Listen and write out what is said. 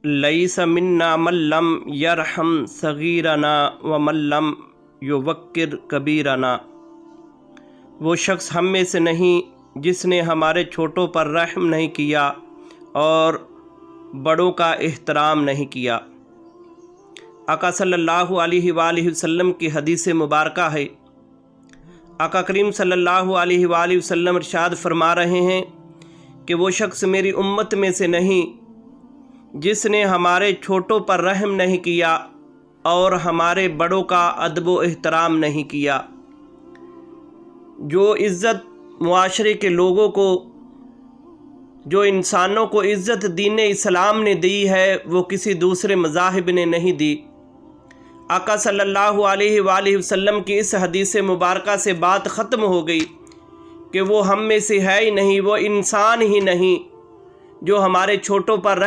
لَيْسَ مِنَّا مَن لَّمْ يَرْحَمْ صَغِيرَنَا وَمَن لَّمْ يُوَقِّرْ كَبِيرَنَا۔ وہ شخص ہم میں سے نہیں جس نے ہمارے چھوٹوں پر رحم نہیں کیا اور بڑوں کا احترام نہیں کیا۔ آقا صلی اللہ علیہ وآلہ وسلم کی حدیث مبارکہ ہے۔ آقا کریم صلی اللہ علیہ وآلہ وسلم ارشاد فرما رہے ہیں کہ وہ شخص میری امت میں سے نہیں جس نے ہمارے چھوٹوں پر رحم نہیں کیا اور ہمارے بڑوں کا ادب و احترام نہیں کیا۔ جو عزت معاشرے کے لوگوں کو، جو انسانوں کو عزت دین اسلام نے دی ہے، وہ کسی دوسرے مذاہب نے نہیں دی۔ آقا صلی اللہ علیہ وآلہ وسلم کی اس حدیث مبارکہ سے بات ختم ہو گئی کہ وہ ہم میں سے ہے ہی نہیں، وہ انسان ہی نہیں جو ہمارے چھوٹوں پر